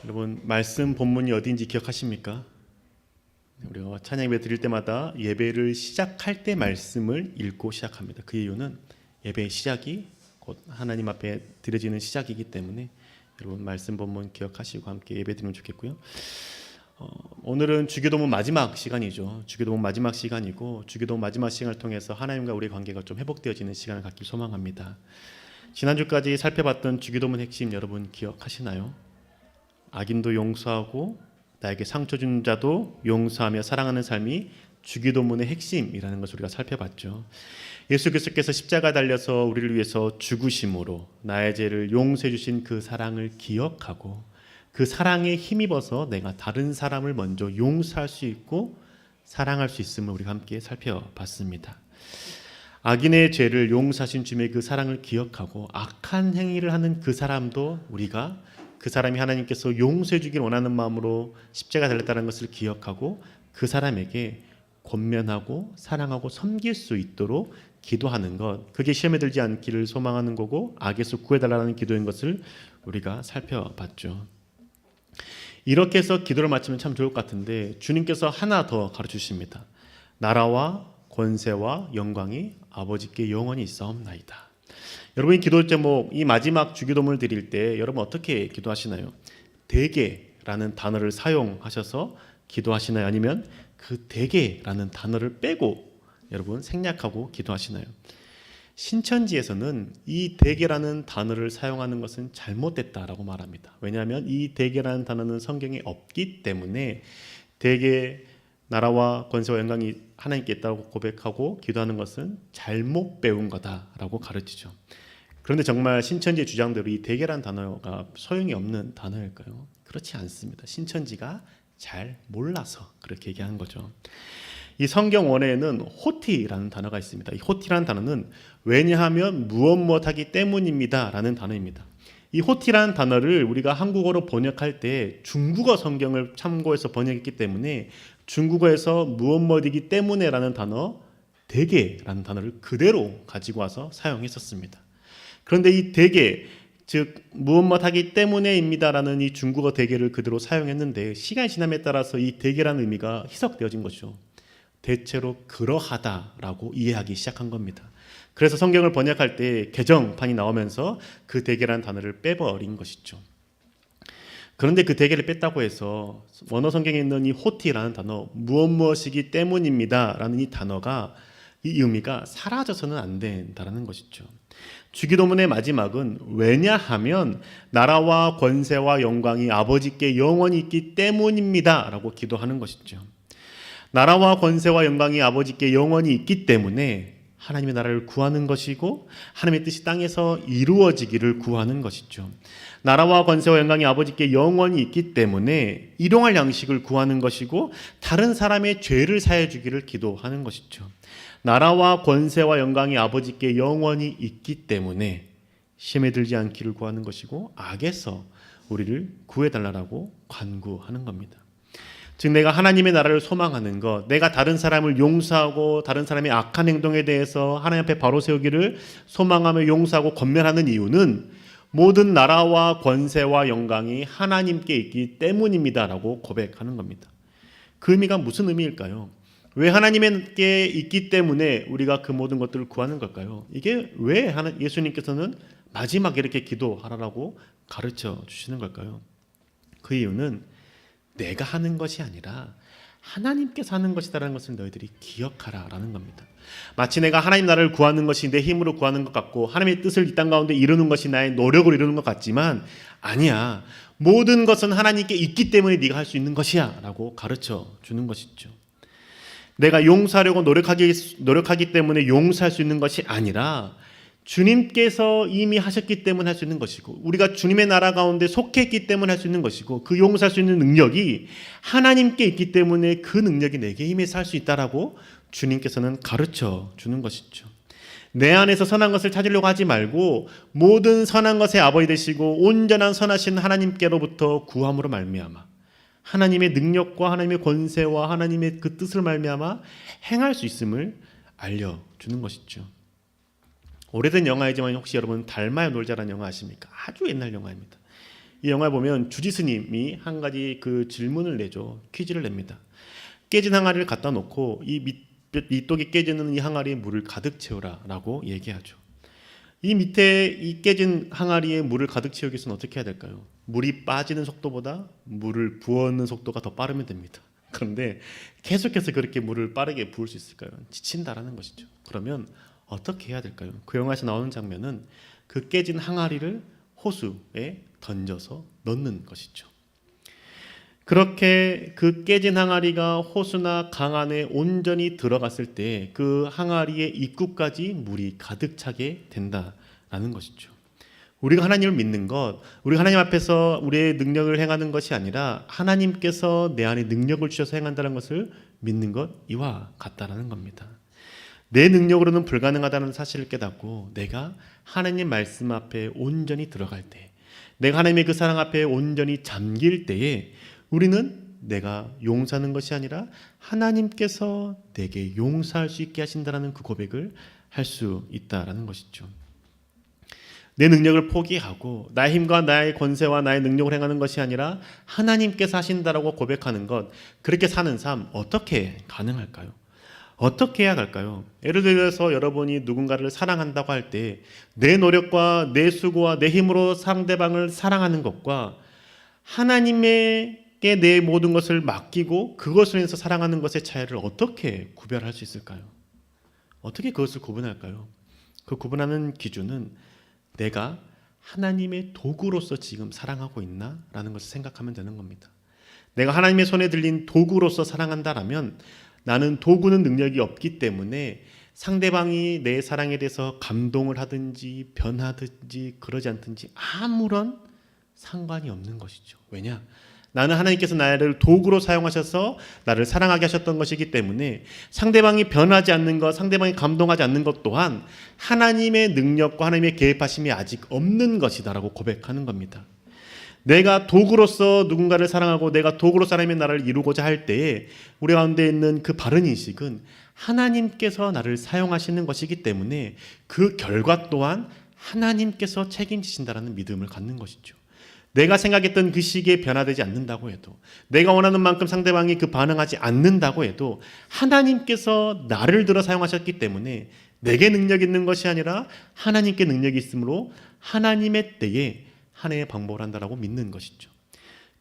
여러분 말씀 본문이 어디인지 기억하십니까? 우리가 찬양 예배 드릴 때마다 예배를 시작할 때 말씀을 읽고 시작합니다. 그 이유는 예배의 시작이 곧 하나님 앞에 드려지는 시작이기 때문에 여러분 말씀 본문 기억하시고 함께 예배 드리면 좋겠고요. 오늘은 주기도문 마지막 시간이죠. 주기도문 마지막 시간이고 주기도문 마지막 시간을 통해서 하나님과 우리의 관계가 좀 회복되어지는 시간을 갖길 소망합니다. 지난주까지 살펴봤던 주기도문 핵심 여러분 기억하시나요? 악인도 용서하고 나에게 상처 준 자도 용서하며 사랑하는 삶이 주기도문의 핵심이라는 것을 우리가 살펴봤죠. 예수 그리스도께서 십자가에 달려서 우리를 위해서 죽으심으로 나의 죄를 용서해 주신 그 사랑을 기억하고 그 사랑에 힘입어서 내가 다른 사람을 먼저 용서할 수 있고 사랑할 수 있음을 우리가 함께 살펴봤습니다. 악인의 죄를 용서하신 주님의 그 사랑을 기억하고 악한 행위를 하는 그 사람도 우리가 그 사람이 하나님께서 용서해 주길 원하는 마음으로 십자가에 달렸다는 것을 기억하고 그 사람에게 권면하고 사랑하고 섬길 수 있도록 기도하는 것, 그게 시험에 들지 않기를 소망하는 거고 악에서 구해달라는 기도인 것을 우리가 살펴봤죠. 이렇게 해서 기도를 마치면 참 좋을 것 같은데 주님께서 하나 더 가르치십니다. 나라와 권세와 영광이 아버지께 영원히 있사옵나이다. 여러분이 기도 제목 이 마지막 주기도문을 드릴 때 여러분 어떻게 기도하시나요? 대개라는 단어를 사용하셔서 기도하시나요? 아니면 그 대개라는 단어를 빼고 여러분 생략하고 기도하시나요? 신천지에서는 이 대개라는 단어를 사용하는 것은 잘못됐다라고 말합니다. 왜냐하면 이 대개라는 단어는 성경에 없기 때문에 대개 나라와 권세와 영광이 하나님께 있다고 고백하고 기도하는 것은 잘못 배운 거다라고 가르치죠. 그런데 정말 신천지의 주장대로 이 대개라는 단어가 소용이 없는 단어일까요? 그렇지 않습니다. 신천지가 잘 몰라서 그렇게 얘기하는 거죠. 이 성경 원어에는 호티라는 단어가 있습니다. 이 호티라는 단어는 왜냐하면 무엇하기 때문입니다 라는 단어입니다. 이 호티라는 단어를 우리가 한국어로 번역할 때 중국어 성경을 참고해서 번역했기 때문에 중국어에서 무엇이기 때문에 라는 단어 대개라는 단어를 그대로 가지고 와서 사용했었습니다. 그런데 이 대개, 즉 무엇하기 때문에입니다 라는 이 중국어 대개를 그대로 사용했는데 시간이 지남에 따라서 이 대개라는 의미가 희석되어진 것이죠. 대체로 그러하다라고 이해하기 시작한 겁니다. 그래서 성경을 번역할 때 개정판이 나오면서 그 대개라는 단어를 빼버린 것이죠. 그런데 그 대개를 뺐다고 해서 원어 성경에 있는 이 호티라는 단어 무엇이기 때문입니다 라는 이 단어가 이 의미가 사라져서는 안 된다는 것이죠. 주기도문의 마지막은 왜냐하면 나라와 권세와 영광이 아버지께 영원히 있기 때문입니다 라고 기도하는 것이죠. 나라와 권세와 영광이 아버지께 영원히 있기 때문에 하나님의 나라를 구하는 것이고 하나님의 뜻이 땅에서 이루어지기를 구하는 것이죠. 나라와 권세와 영광이 아버지께 영원히 있기 때문에 일용할 양식을 구하는 것이고 다른 사람의 죄를 사해 주기를 기도하는 것이죠. 나라와 권세와 영광이 아버지께 영원히 있기 때문에 시험에 들지 않기를 구하는 것이고 악에서 우리를 구해달라고 간구하는 겁니다. 즉 내가 하나님의 나라를 소망하는 것, 내가 다른 사람을 용서하고 다른 사람의 악한 행동에 대해서 하나님 앞에 바로 세우기를 소망하며 용서하고 권면하는 이유는 모든 나라와 권세와 영광이 하나님께 있기 때문입니다라고 고백하는 겁니다. 그 의미가 무슨 의미일까요? 왜 하나님께 있기 때문에 우리가 그 모든 것들을 구하는 걸까요? 이게 왜 예수님께서는 마지막에 이렇게 기도하라고 가르쳐 주시는 걸까요? 그 이유는 내가 하는 것이 아니라 하나님께서 하는 것이다라는 것을 너희들이 기억하라라는 겁니다. 마치 내가 하나님 나라를 구하는 것이 내 힘으로 구하는 것 같고 하나님의 뜻을 이 땅 가운데 이루는 것이 나의 노력으로 이루는 것 같지만 아니야. 모든 것은 하나님께 있기 때문에 네가 할 수 있는 것이야 라고 가르쳐 주는 것이죠. 내가 용서하려고 노력하기 때문에 용서할 수 있는 것이 아니라 주님께서 이미 하셨기 때문에 할 수 있는 것이고 우리가 주님의 나라 가운데 속했기 때문에 할 수 있는 것이고 그 용서할 수 있는 능력이 하나님께 있기 때문에 그 능력이 내게 힘에서 할 수 있다라고 주님께서는 가르쳐 주는 것이죠. 내 안에서 선한 것을 찾으려고 하지 말고 모든 선한 것의 아버지 되시고 온전한 선하신 하나님께로부터 구함으로 말미암아 하나님의 능력과 하나님의 권세와 하나님의 그 뜻을 말미암아 행할 수 있음을 알려주는 것이죠. 오래된 영화이지만 혹시 여러분 달마의 놀자라는 영화 아십니까? 아주 옛날 영화입니다. 이 영화에 보면 주지스님이 한 가지 그 질문을 내죠. 퀴즈를 냅니다. 깨진 항아리를 갖다 놓고 이 밑독이 깨지는 이 항아리에 물을 가득 채우라라고 얘기하죠. 이 밑에 이 깨진 항아리에 물을 가득 채우기 위해서는 어떻게 해야 될까요? 물이 빠지는 속도보다 물을 부어넣는 속도가 더 빠르면 됩니다. 그런데 계속해서 그렇게 물을 빠르게 부을 수 있을까요? 지친다라는 것이죠. 그러면 어떻게 해야 될까요? 그 영화에서 나오는 장면은 그 깨진 항아리를 호수에 던져서 넣는 것이죠. 그렇게 그 깨진 항아리가 호수나 강 안에 온전히 들어갔을 때 그 항아리의 입구까지 물이 가득 차게 된다라는 것이죠. 우리가 하나님을 믿는 것, 우리가 하나님 앞에서 우리의 능력을 행하는 것이 아니라 하나님께서 내 안에 능력을 주셔서 행한다는 것을 믿는 것 이와 같다라는 겁니다. 내 능력으로는 불가능하다는 사실을 깨닫고 내가 하나님 말씀 앞에 온전히 들어갈 때, 내가 하나님의 그 사랑 앞에 온전히 잠길 때에 우리는 내가 용서하는 것이 아니라 하나님께서 내게 용서할 수 있게 하신다라는 그 고백을 할 수 있다라는 것이죠. 내 능력을 포기하고 나의 힘과 나의 권세와 나의 능력을 행하는 것이 아니라 하나님께서 하신다라고 고백하는 것, 그렇게 사는 삶 어떻게 가능할까요? 어떻게 해야 할까요? 예를 들어서 여러분이 누군가를 사랑한다고 할 때 내 노력과 내 수고와 내 힘으로 상대방을 사랑하는 것과 하나님에게 내 모든 것을 맡기고 그것을 위해서 사랑하는 것의 차이를 어떻게 구별할 수 있을까요? 어떻게 그것을 구분할까요? 그 구분하는 기준은 내가 하나님의 도구로서 지금 사랑하고 있나? 라는 것을 생각하면 되는 겁니다. 내가 하나님의 손에 들린 도구로서 사랑한다라면 나는 도구는 능력이 없기 때문에 상대방이 내 사랑에 대해서 감동을 하든지 변하든지 그러지 않든지 아무런 상관이 없는 것이죠. 왜냐? 나는 하나님께서 나를 도구로 사용하셔서 나를 사랑하게 하셨던 것이기 때문에 상대방이 변하지 않는 것, 상대방이 감동하지 않는 것 또한 하나님의 능력과 하나님의 개입하심이 아직 없는 것이다라고 고백하는 겁니다. 내가 도구로서 누군가를 사랑하고 내가 도구로서 하나님의 나라를 이루고자 할 때에 우리 가운데 있는 그 바른 인식은 하나님께서 나를 사용하시는 것이기 때문에 그 결과 또한 하나님께서 책임지신다라는 믿음을 갖는 것이죠. 내가 생각했던 그 시기에 변화되지 않는다고 해도, 내가 원하는 만큼 상대방이 그 반응하지 않는다고 해도 하나님께서 나를 들어 사용하셨기 때문에 내게 능력이 있는 것이 아니라 하나님께 능력이 있으므로 하나님의 때에 하나님의 방법을 한다라고 믿는 것이죠.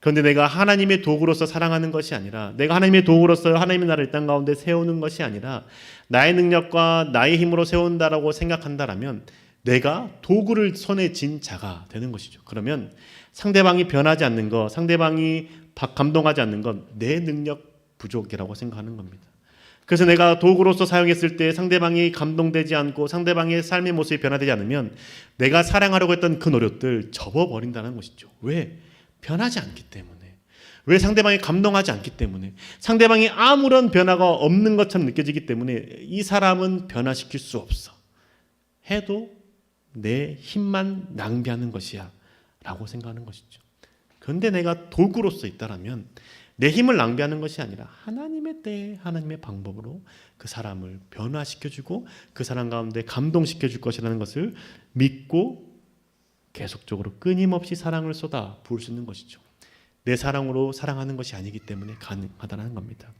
그런데 내가 하나님의 도구로서 사랑하는 것이 아니라, 내가 하나님의 도구로서 하나님의 나라를 이 땅 가운데 세우는 것이 아니라 나의 능력과 나의 힘으로 세운다라고 생각한다라면 내가 도구를 손에 쥔 자가 되는 것이죠. 그러면 상대방이 변하지 않는 것, 상대방이 감동하지 않는 것, 내 능력 부족이라고 생각하는 겁니다. 그래서 내가 도구로서 사용했을 때 상대방이 감동되지 않고 상대방의 삶의 모습이 변화되지 않으면 내가 사랑하려고 했던 그 노력들 접어버린다는 것이죠. 왜? 변하지 않기 때문에. 왜? 상대방이 감동하지 않기 때문에. 상대방이 아무런 변화가 없는 것처럼 느껴지기 때문에 이 사람은 변화시킬 수 없어. 해도 내 힘만 낭비하는 것이야 라고 생각하는 것이죠. 그런데 내가 도구로서 있다라면 내 힘을 낭비하는 것이 아니라 하나님의 때에 하나님의 방법으로 그 사람을 변화시켜주고 그 사람 가운데 감동시켜줄 것이라는 것을 믿고 계속적으로 끊임없이 사랑을 쏟아 부을 수 있는 것이죠. 내 사랑으로 사랑하는 것이 아니기 때문에 가능하다는 겁니다.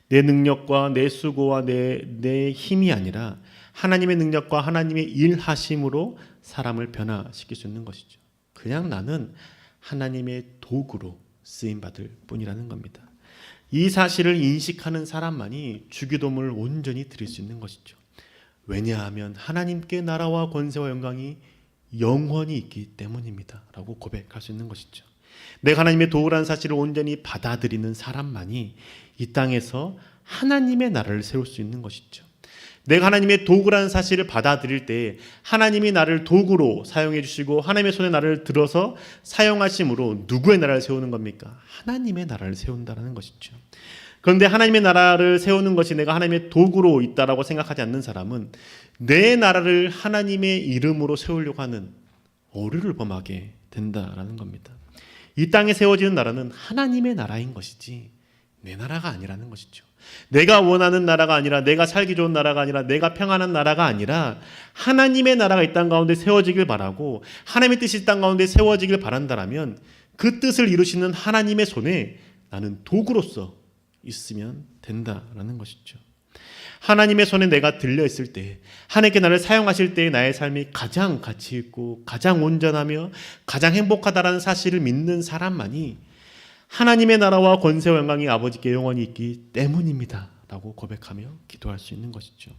내 능력과 내 수고와 내 힘이 아니라 하나님의 능력과 하나님의 일하심으로 사람을 변화시킬 수 있는 것이죠. 그냥 나는 하나님의 도구로 쓰임받을 뿐이라는 겁니다. 이 사실을 인식하는 사람만이 주기도문을 온전히 드릴 수 있는 것이죠. 왜냐하면 하나님께 나라와 권세와 영광이 영원히 있기 때문입니다 라고 고백할 수 있는 것이죠. 내가 하나님의 도구라는 사실을 온전히 받아들이는 사람만이 이 땅에서 하나님의 나라를 세울 수 있는 것이죠. 내가 하나님의 도구라는 사실을 받아들일 때 하나님이 나를 도구로 사용해 주시고 하나님의 손에 나를 들어서 사용하심으로 누구의 나라를 세우는 겁니까? 하나님의 나라를 세운다는 것이죠. 그런데 하나님의 나라를 세우는 것이 내가 하나님의 도구로 있다라고 생각하지 않는 사람은 내 나라를 하나님의 이름으로 세우려고 하는 오류를 범하게 된다라는 겁니다. 이 땅에 세워지는 나라는 하나님의 나라인 것이지 내 나라가 아니라는 것이죠. 내가 원하는 나라가 아니라, 내가 살기 좋은 나라가 아니라, 내가 평안한 나라가 아니라 하나님의 나라가 이 땅 가운데 세워지길 바라고 하나님의 뜻이 이 땅 가운데 세워지길 바란다라면 그 뜻을 이루시는 하나님의 손에 나는 도구로서 있으면 된다라는 것이죠. 하나님의 손에 내가 들려 있을 때, 하나님께 나를 사용하실 때의 나의 삶이 가장 가치 있고 가장 온전하며 가장 행복하다라는 사실을 믿는 사람만이 하나님의 나라와 권세와 영광이 아버지께 영원히 있기 때문입니다 라고 고백하며 기도할 수 있는 것이죠.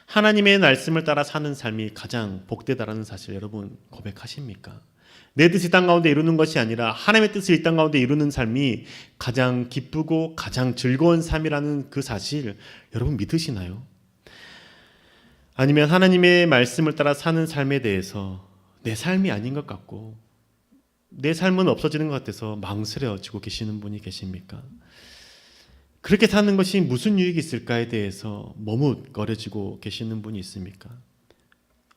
하나님의 말씀을 따라 사는 삶이 가장 복되다라는 사실 여러분 고백하십니까? 내 뜻이 땅 가운데 이루는 것이 아니라 하나님의 뜻을 이 땅 가운데 이루는 삶이 가장 기쁘고 가장 즐거운 삶이라는 그 사실 여러분 믿으시나요? 아니면 하나님의 말씀을 따라 사는 삶에 대해서 내 삶이 아닌 것 같고 내 삶은 없어지는 것 같아서 망설여지고 계시는 분이 계십니까? 그렇게 사는 것이 무슨 유익이 있을까에 대해서 머뭇거려지고 계시는 분이 있습니까?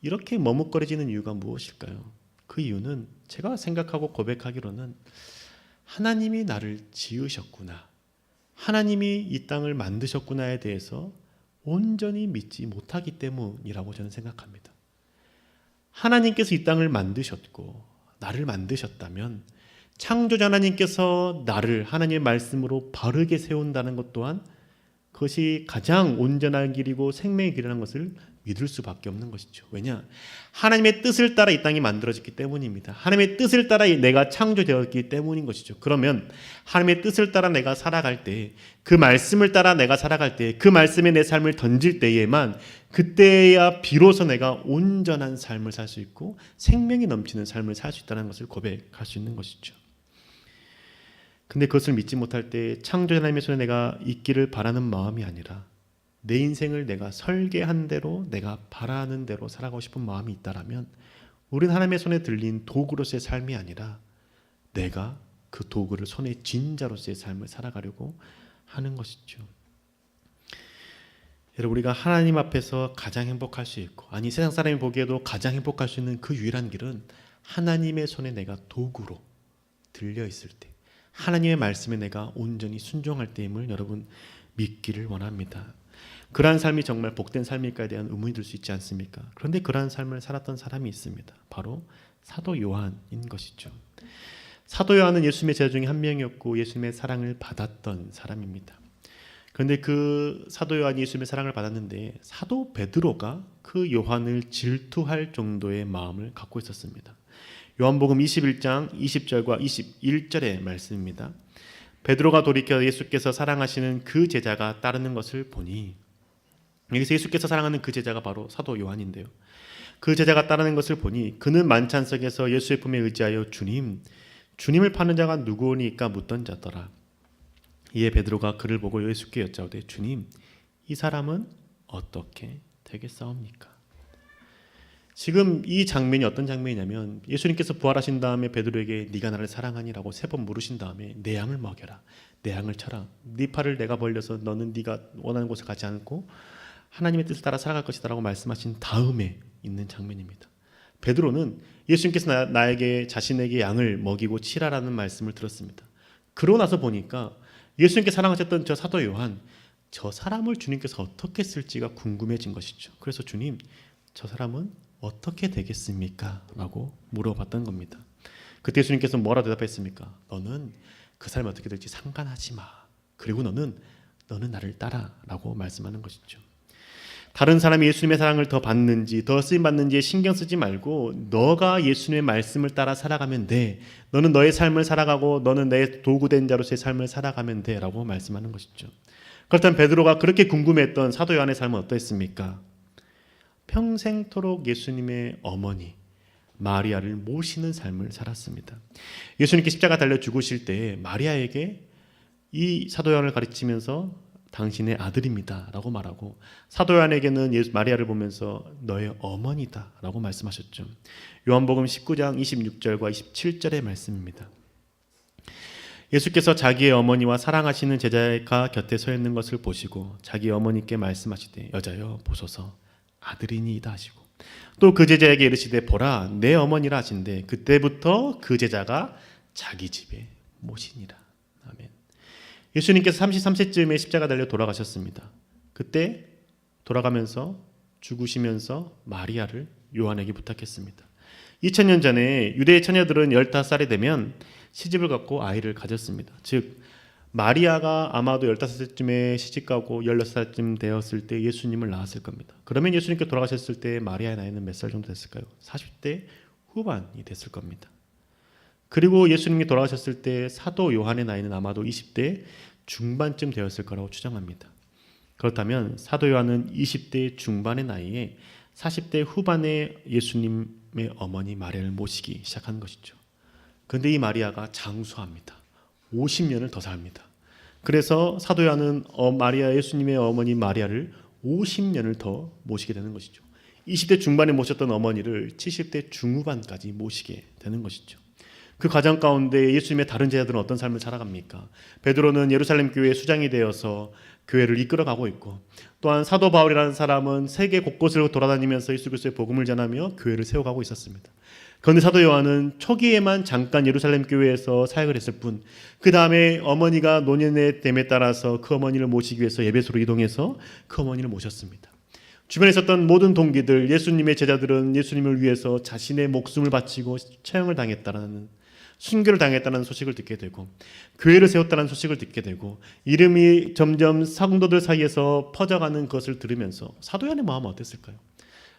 이렇게 머뭇거려지는 이유가 무엇일까요? 그 이유는 제가 생각하고 고백하기로는 하나님이 나를 지으셨구나, 하나님이 이 땅을 만드셨구나에 대해서 온전히 믿지 못하기 때문이라고 저는 생각합니다. 하나님께서 이 땅을 만드셨고 나를 만드셨다면 창조자 하나님께서 나를 하나님의 말씀으로 바르게 세운다는 것 또한 그것이 가장 온전한 길이고 생명의 길이라는 것을 믿을 수밖에 없는 것이죠. 왜냐? 하나님의 뜻을 따라 이 땅이 만들어졌기 때문입니다. 하나님의 뜻을 따라 내가 창조되었기 때문인 것이죠. 그러면 하나님의 뜻을 따라 내가 살아갈 때, 그 말씀을 따라 내가 살아갈 때, 그 말씀에 내 삶을 던질 때에만 그때야 비로소 내가 온전한 삶을 살 수 있고 생명이 넘치는 삶을 살 수 있다는 것을 고백할 수 있는 것이죠. 근데 그것을 믿지 못할 때 창조 하나님의 손에 내가 있기를 바라는 마음이 아니라 내 인생을 내가 설계한 대로 내가 바라는 대로 살아가고 싶은 마음이 있다라면 우리는 하나님의 손에 들린 도구로서의 삶이 아니라 내가 그 도구를 손에 쥔 자로서의 삶을 살아가려고 하는 것이죠. 여러분, 우리가 하나님 앞에서 가장 행복할 수 있고, 아니 세상 사람이 보기에도 가장 행복할 수 있는 그 유일한 길은 하나님의 손에 내가 도구로 들려 있을 때, 하나님의 말씀에 내가 온전히 순종할 때임을 여러분 믿기를 원합니다. 그러한 삶이 정말 복된 삶일까에 대한 의문이 들 수 있지 않습니까? 그런데 그러한 삶을 살았던 사람이 있습니다. 바로 사도 요한인 것이죠. 사도 요한은 예수님의 제자 중에 한 명이었고 예수님의 사랑을 받았던 사람입니다. 그런데 그 사도 요한이 예수님의 사랑을 받았는데 사도 베드로가 그 요한을 질투할 정도의 마음을 갖고 있었습니다. 요한복음 21장 20절과 21절의 말씀입니다. 베드로가 돌이켜 예수께서 사랑하시는 그 제자가 따르는 것을 보니, 여기서 예수께서 사랑하는 그 제자가 바로 사도 요한인데요. 그 제자가 따르는 것을 보니 그는 만찬석에서 예수의 품에 의지하여 주님을 파는 자가 누구오니까 묻던 자더라. 이에 베드로가 그를 보고 예수께 여짜오되 주님, 이 사람은 어떻게 되겠사옵니까? 지금 이 장면이 어떤 장면이냐면 예수님께서 부활하신 다음에 베드로에게 네가 나를 사랑하니라고 3번 물으신 다음에 내 양을 먹여라, 내 양을 쳐라, 네 팔을 내가 벌려서 너는 네가 원하는 곳에 가지 않고 하나님의 뜻을 따라 살아갈 것이다 라고 말씀하신 다음에 있는 장면입니다. 베드로는 예수님께서 나에게 자신에게 양을 먹이고 치라라는 말씀을 들었습니다. 그러고 나서 보니까 예수님께 사랑하셨던 저 사도 요한, 저 사람을 주님께서 어떻게 쓸지가 궁금해진 것이죠. 그래서 주님, 저 사람은 어떻게 되겠습니까? 라고 물어봤던 겁니다. 그때 예수님께서 뭐라 대답했습니까? 너는 그 사람이 어떻게 될지 상관하지 마. 그리고 너는 나를 따라 라고 말씀하는 것이죠. 다른 사람이 예수님의 사랑을 더 받는지 더 쓰임받는지에 신경 쓰지 말고 너가 예수님의 말씀을 따라 살아가면 돼. 너는 너의 삶을 살아가고 너는 내 도구된 자로서의 삶을 살아가면 돼 라고 말씀하는 것이죠. 그렇다면 베드로가 그렇게 궁금해했던 사도 요한의 삶은 어떠했습니까? 평생토록 예수님의 어머니 마리아를 모시는 삶을 살았습니다. 예수님께 십자가 달려 죽으실 때 마리아에게 이 사도 요한을 가르치면서 당신의 아들입니다 라고 말하고, 사도 요한에게는 마리아를 보면서 너의 어머니다 라고 말씀하셨죠. 요한복음 19장 26절과 27절의 말씀입니다. 예수께서 자기의 어머니와 사랑하시는 제자가 곁에 서 있는 것을 보시고 자기 어머니께 말씀하시되 여자여 보소서 아들이니이다 하시고, 또 그 제자에게 이르시되 보라 내 어머니라 하신대 그때부터 그 제자가 자기 집에 모시니라. 아멘. 예수님께서 33세쯤에 십자가 달려 돌아가셨습니다. 그때 돌아가면서 죽으시면서 마리아를 요한에게 부탁했습니다. 2000년 전에 유대의 처녀들은 15살이 되면 시집을 갖고 아이를 가졌습니다. 즉 마리아가 아마도 15살쯤에 시집가고 16살쯤 되었을 때 예수님을 낳았을 겁니다. 그러면 예수님께 돌아가셨을 때 마리아의 나이는 몇 살 정도 됐을까요? 40대 후반이 됐을 겁니다. 그리고 예수님이 돌아가셨을 때 사도 요한의 나이는 아마도 20대 중반쯤 되었을 거라고 추정합니다. 그렇다면 사도 요한은 20대 중반의 나이에 40대 후반에 예수님의 어머니 마리아를 모시기 시작한 것이죠. 그런데 이 마리아가 장수합니다. 50년을 더 삽니다. 그래서 사도 요한은 마리아 예수님의 어머니 마리아를 50년을 더 모시게 되는 것이죠. 20대 중반에 모셨던 어머니를 70대 중후반까지 모시게 되는 것이죠. 그 과정 가운데 예수님의 다른 제자들은 어떤 삶을 살아갑니까? 베드로는 예루살렘 교회의 수장이 되어서 교회를 이끌어가고 있고, 또한 사도 바울이라는 사람은 세계 곳곳을 돌아다니면서 예수 그리스도의 복음을 전하며 교회를 세워가고 있었습니다. 그런데 사도 요한은 초기에만 잠깐 예루살렘 교회에서 사역을 했을 뿐, 그 다음에 어머니가 노년의 됨에 따라서 그 어머니를 모시기 위해서 에베소로 이동해서 그 어머니를 모셨습니다. 주변에 있었던 모든 동기들, 예수님의 제자들은 예수님을 위해서 자신의 목숨을 바치고 처형을 당했다는, 순교를 당했다는 소식을 듣게 되고, 교회를 세웠다는 소식을 듣게 되고, 이름이 점점 성도들 사이에서 퍼져가는 것을 들으면서 사도 요한의 마음은 어땠을까요?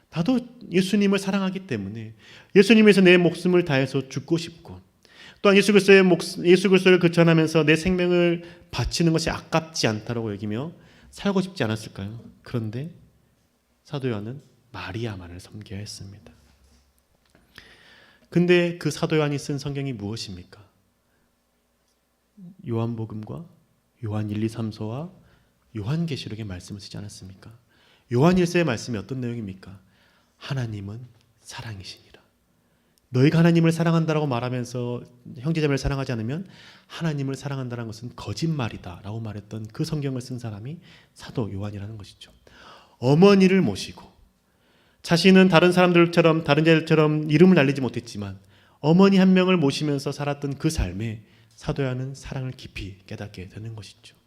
나도 예수님을 사랑하기 때문에 예수님에서 내 목숨을 다해서 죽고 싶고, 또한 예수 그리스도를 전하면서 내 생명을 바치는 것이 아깝지 않다라고 여기며 살고 싶지 않았을까요? 그런데 사도 요한은 마리아만을 섬겨야 했습니다. 근데 그 사도 요한이 쓴 성경이 무엇입니까? 요한복음과 요한 1, 2, 3서와 요한계시록의 말씀을 쓰지 않았습니까? 요한 1서의 말씀이 어떤 내용입니까? 하나님은 사랑이시니라. 너희가 하나님을 사랑한다라고 말하면서 형제자매를 사랑하지 않으면 하나님을 사랑한다는 것은 거짓말이다 라고 말했던 그 성경을 쓴 사람이 사도 요한이라는 것이죠. 어머니를 모시고, 자신은 다른 사람들처럼 다른 자들처럼 이름을 날리지 못했지만 어머니 한 명을 모시면서 살았던 그 삶에 사도 요한은 사랑을 깊이 깨닫게 되는 것이죠.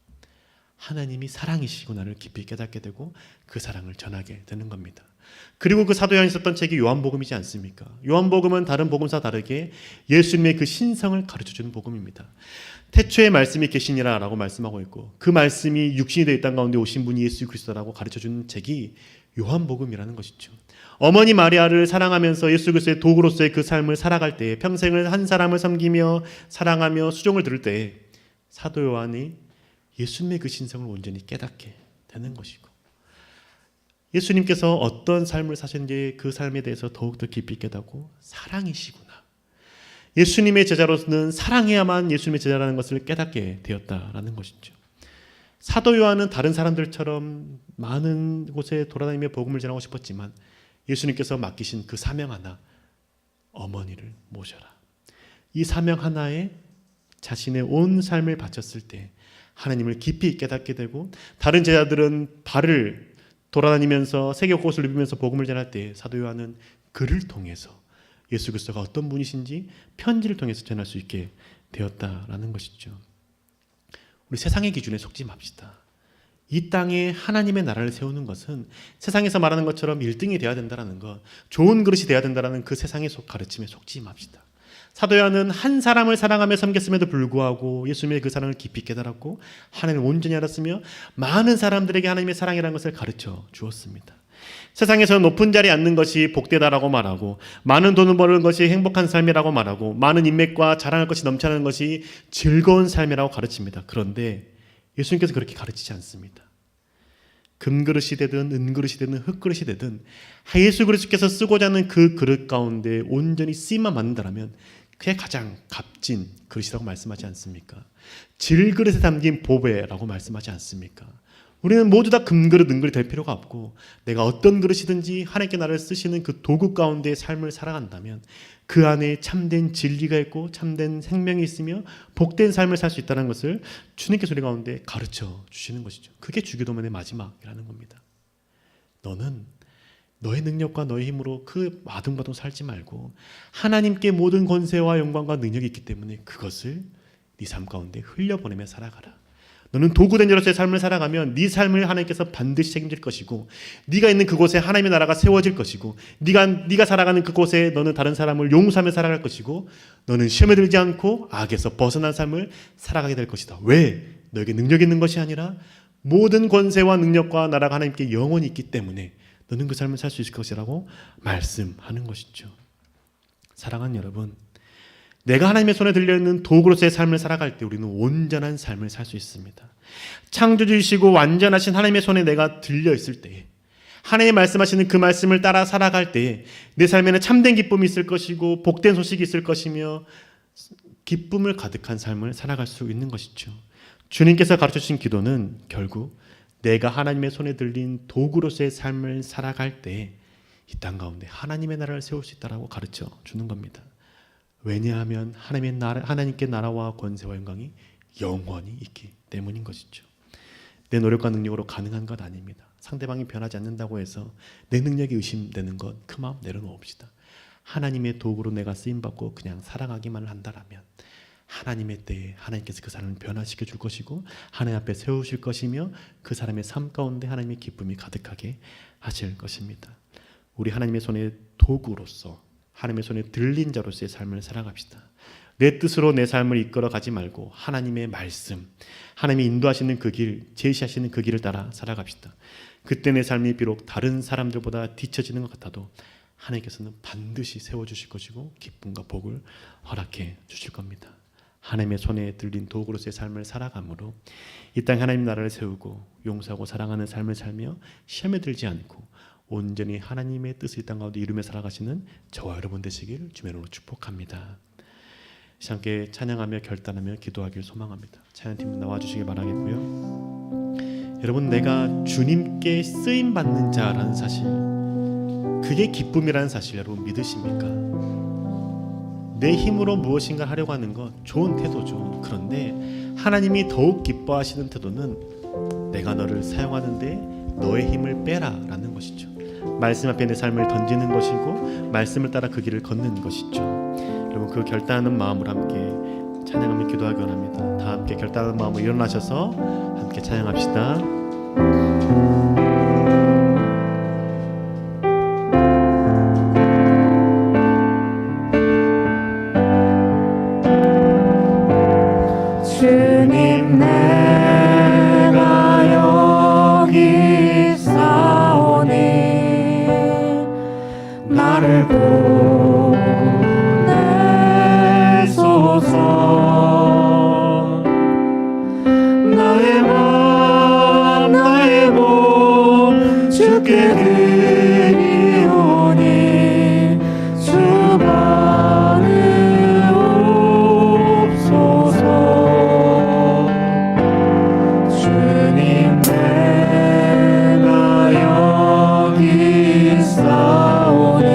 하나님이 사랑이시구나를 깊이 깨닫게 되고 그 사랑을 전하게 되는 겁니다. 그리고 그 사도 요한이 썼던 책이 요한복음이지 않습니까? 요한복음은 다른 복음사와 다르게 예수님의 그 신성을 가르쳐주는 복음입니다. 태초에 말씀이 계시니라 라고 말씀하고 있고, 그 말씀이 육신이 되어 있던 가운데 오신 분이 예수 그리스도라고 가르쳐주는 책이 요한복음이라는 것이죠. 어머니 마리아를 사랑하면서 예수 그리스도의 도구로서의 그 삶을 살아갈 때, 평생을 한 사람을 섬기며 사랑하며 수종을 들을 때 사도 요한이 예수님의 그 신성을 온전히 깨닫게 되는 것이고, 예수님께서 어떤 삶을 사셨는지 그 삶에 대해서 더욱더 깊이 깨닫고 사랑이시구나, 예수님의 제자로서는 사랑해야만 예수님의 제자라는 것을 깨닫게 되었다라는 것이죠. 사도 요한은 다른 사람들처럼 많은 곳에 돌아다니며 복음을 전하고 싶었지만 예수님께서 맡기신 그 사명 하나, 어머니를 모셔라. 이 사명 하나에 자신의 온 삶을 바쳤을 때 하나님을 깊이 깨닫게 되고, 다른 제자들은 발을 돌아다니면서 세계 곳을 누비면서 복음을 전할 때 사도 요한은 그를 통해서 예수 그리스도가 어떤 분이신지 편지를 통해서 전할 수 있게 되었다라는 것이죠. 우리 세상의 기준에 속지 맙시다. 이 땅에 하나님의 나라를 세우는 것은 세상에서 말하는 것처럼 1등이 되어야 된다는 것, 좋은 그릇이 되어야 된다는 그 세상의 가르침에 속지 맙시다. 사도 요한은 한 사람을 사랑하며 섬겼음에도 불구하고 예수님의 그 사랑을 깊이 깨달았고 하나님을 온전히 알았으며 많은 사람들에게 하나님의 사랑이라는 것을 가르쳐 주었습니다. 세상에서 높은 자리에 앉는 것이 복되다라고 말하고, 많은 돈을 버는 것이 행복한 삶이라고 말하고, 많은 인맥과 자랑할 것이 넘쳐나는 것이 즐거운 삶이라고 가르칩니다. 그런데 예수님께서 그렇게 가르치지 않습니다. 금그릇이 되든 은그릇이 되든 흙그릇이 되든 예수 그리스도께서 쓰고자 하는 그 그릇 가운데 온전히 쓰임만 받는다면 그게 가장 값진 그릇이라고 말씀하지 않습니까? 질그릇에 담긴 보배라고 말씀하지 않습니까? 우리는 모두 다 금그릇 은그릇 될 필요가 없고, 내가 어떤 그릇이든지 하나님께 나를 쓰시는 그 도구 가운데 삶을 살아간다면 그 안에 참된 진리가 있고 참된 생명이 있으며 복된 삶을 살 수 있다는 것을 주님께서 우리 가운데 가르쳐 주시는 것이죠. 그게 주기도문의 마지막이라는 겁니다. 너는 너의 능력과 너의 힘으로 그 아둥바둥 살지 말고 하나님께 모든 권세와 영광과 능력이 있기 때문에 그것을 네 삶 가운데 흘려보내며 살아가라. 너는 도구된 자로서의 삶을 살아가면 네 삶을 하나님께서 반드시 책임질 것이고 네가 있는 그곳에 하나님의 나라가 세워질 것이고 네가 살아가는 그곳에 너는 다른 사람을 용서하며 살아갈 것이고 너는 시험에 들지 않고 악에서 벗어난 삶을 살아가게 될 것이다. 왜? 너에게 능력이 있는 것이 아니라 모든 권세와 능력과 나라가 하나님께 영원히 있기 때문에 너는 그 삶을 살 수 있을 것이라고 말씀하는 것이죠. 사랑하는 여러분, 내가 하나님의 손에 들려있는 도구로서의 삶을 살아갈 때 우리는 온전한 삶을 살 수 있습니다. 창조주이시고 완전하신 하나님의 손에 내가 들려있을 때에 하나님의 말씀하시는 그 말씀을 따라 살아갈 때에 내 삶에는 참된 기쁨이 있을 것이고 복된 소식이 있을 것이며 기쁨을 가득한 삶을 살아갈 수 있는 것이죠. 주님께서 가르쳐주신 기도는 결국 내가 하나님의 손에 들린 도구로서의 삶을 살아갈 때 이 땅 가운데 하나님의 나라를 세울 수 있다라고 가르쳐 주는 겁니다. 왜냐하면 하나님께 나라와 권세와 영광이 영원히 있기 때문인 것이죠. 내 노력과 능력으로 가능한 것 아닙니다. 상대방이 변하지 않는다고 해서 내 능력이 의심되는 것 그 마음 내려놓읍시다. 하나님의 도구로 내가 쓰임받고 그냥 살아가기만 한다라면 하나님의 때에 하나님께서 그 사람을 변화시켜 줄 것이고 하나님 앞에 세우실 것이며 그 사람의 삶 가운데 하나님의 기쁨이 가득하게 하실 것입니다. 우리 하나님의 손의 도구로서 하나님의 손에 들린 자로서의 삶을 살아갑시다. 내 뜻으로 내 삶을 이끌어 가지 말고 하나님의 말씀, 하나님이 인도하시는 그 길, 제시하시는 그 길을 따라 살아갑시다. 그때 내 삶이 비록 다른 사람들보다 뒤처지는 것 같아도 하나님께서는 반드시 세워주실 것이고 기쁨과 복을 허락해 주실 겁니다. 하나님의 손에 들린 도구로서의 삶을 살아감으로 이 땅 하나님 나라를 세우고 용서하고 사랑하는 삶을 살며 시험에 들지 않고 온전히 하나님의 뜻을 이 땅 가운데 이루며 살아가시는 저와 여러분 되시길 주의 이름으로 축복합니다. 함께 찬양하며 결단하며 기도하길 소망합니다. 찬양팀 나와주시길 바라겠고요. 여러분, 내가 주님께 쓰임받는 자라는 사실, 그게 기쁨이라는 사실 여러분 믿으십니까? 내 힘으로 무엇인가 하려고 하는 것 좋은 태도죠. 그런데 하나님이 더욱 기뻐하시는 태도는 내가 너를 사용하는데 너의 힘을 빼라 라는 것이죠. 말씀 앞에 내 삶을 던지는 것이고 말씀을 따라 그 길을 걷는 것이죠. 여러분, 그 결단하는 마음으로 함께 찬양하며 기도하기 원합니다. 다 함께 결단하는 마음으로 일어나셔서 함께 찬양합시다. 주님, 내가 여기 있사오니 나를 보내소서. 나의 맘 나의 몸 주께 드리오니 주만을 옵소서. 주님, 내가 여기 있사오니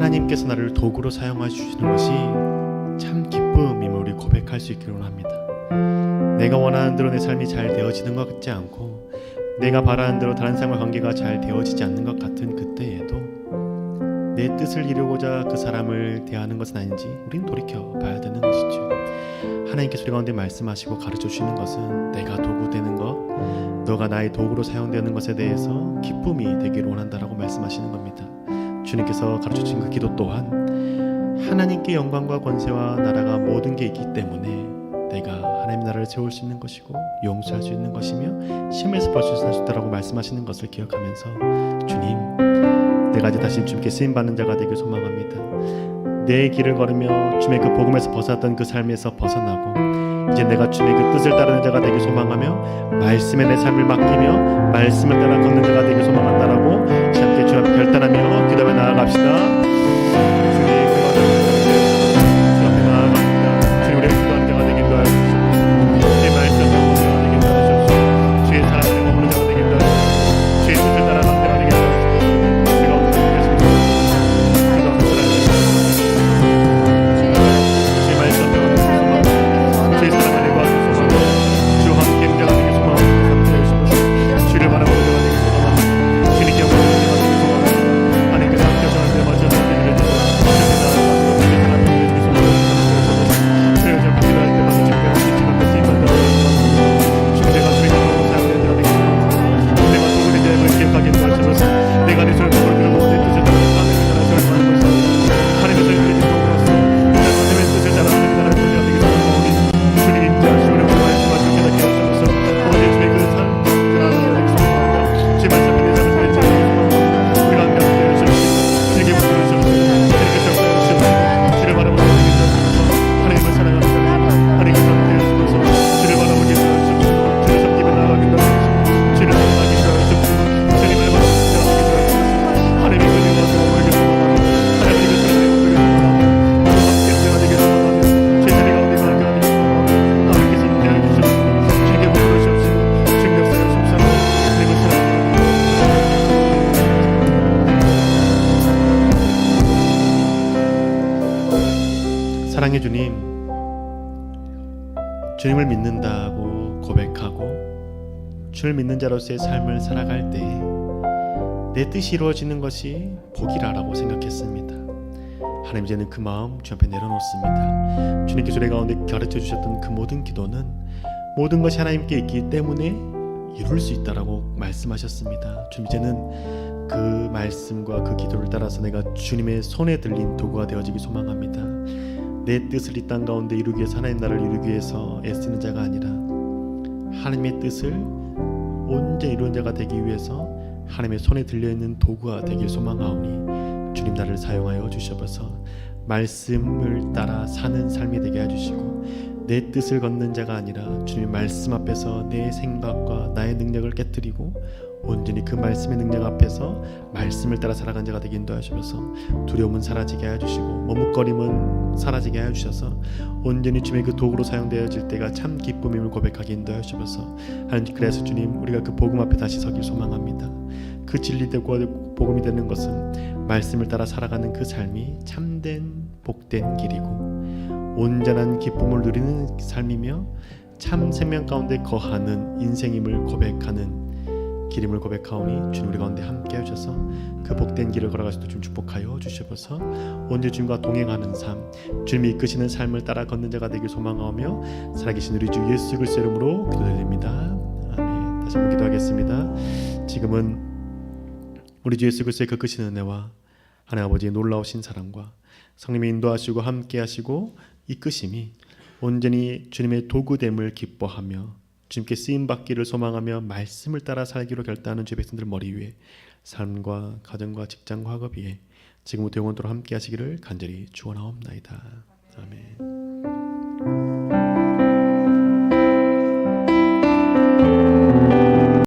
하나님께서 나를 도구로 사용해 주시는 것이 참 기쁨임을 우리 고백할 수 있기를 원합니다. 내가 원하는 대로 내 삶이 잘 되어지는 것 같지 않고 내가 바라는 대로 다른 사람과 관계가 잘 되어지지 않는 것 같은 그때에도 내 뜻을 이루고자 그 사람을 대하는 것은 아닌지 우린 돌이켜 봐야 되는 것이죠. 하나님께서 우리 가운데 말씀하시고 가르쳐 주시는 것은 내가 도구 되는 것, 너가 나의 도구로 사용되는 것에 대해서 기쁨이 되기를 원한다라고 말씀하시는 겁니다. 주님께서 가르쳐 주신 그 기도 또한 하나님께 영광과 권세와 나라가 모든 게 있기 때문에 내가 하나님 나라를 세울 수 있는 것이고 용서할 수 있는 것이며 심에서 벌 수 있다라고 말씀하시는 것을 기억하면서 주님, 내가 이제 다시 주님께 쓰임받는 자가 되길 소망합니다. 내 길을 걸으며 주님의 그 복음에서 벗어났던 그 삶에서 벗어나고 이제 내가 주님의 그 뜻을 따르는 자가 되길 소망하며 말씀에 내 삶을 맡기며 말씀을 따라 걷는 자가 되길 소망한다라고 함께 주 앞에 결단하며 기도하며 나아갑시다. 사랑의 주님, 주님을 믿는다고 고백하고 주를 믿는 자로서의 삶을 살아갈 때 내 뜻이 이루어지는 것이 복이라고 생각했습니다. 하나님, 이제는 그 마음 주 앞에 내려놓습니다. 주님께서 내 가운데 가르쳐 주셨던 그 모든 기도는 모든 것이 하나님께 있기 때문에 이룰 수 있다라고 말씀하셨습니다. 주님, 이제는 그 말씀과 그 기도를 따라서 내가 주님의 손에 들린 도구가 되어지기 소망합니다. 내 뜻을 이 땅 가운데 이루기 위해서, 하나님 나라를 이루기 위해서 애쓰는 자가 아니라 하나님의 뜻을 온전히 이루는 자가 되기 위해서 하나님의 손에 들려있는 도구가 되길 소망하오니 주님, 나를 사용하여 주셔서 말씀을 따라 사는 삶이 되게 해주시고 내 뜻을 걷는 자가 아니라 주님의 말씀 앞에서 내 생각과 나의 능력을 깨뜨리고 온전히 그 말씀의 능력 앞에서 말씀을 따라 살아간 자가 되게 인도하셔서 두려움은 사라지게 해주시고 머뭇거림은 사라지게 해주셔서 온전히 주님의 그 도구로 사용되어질 때가 참 기쁨임을 고백하게 인도하셔서 하나님, 그래서 주님, 우리가 그 복음 앞에 다시 서길 소망합니다. 그 진리되고 복음이 되는 것은 말씀을 따라 살아가는 그 삶이 참된 복된 길이고 온전한 기쁨을 누리는 삶이며 참 생명 가운데 거하는 인생임을 고백하는 길임을 고백하오니 주님, 우리 가운데 함께 하셔서 그 복된 길을 걸어갈 수 있도록 좀 축복하여 주셔서 온전히 주님과 동행하는 삶, 주님이 이끄시는 삶을 따라 걷는 자가 되길 소망하며 살아계신 우리 주 예수 그리스도 이름으로 기도드립니다. 아멘. 다시 한번 기도하겠습니다. 지금은 우리 주 예수 그리스도의 그 크신 은혜와 하나님 아버지의 놀라우신 사랑과 성령이 인도하시고 함께 하시고 이끄심이 온전히 주님의 도구됨을 기뻐하며 주님께 쓰임받기를 소망하며 말씀을 따라 살기로 결단하는 주의 백성들 머리 위에 삶과 가정과 직장과 학업 위에 지금부터 영원토록 함께 하시기를 간절히 축원하옵나이다. 아멘.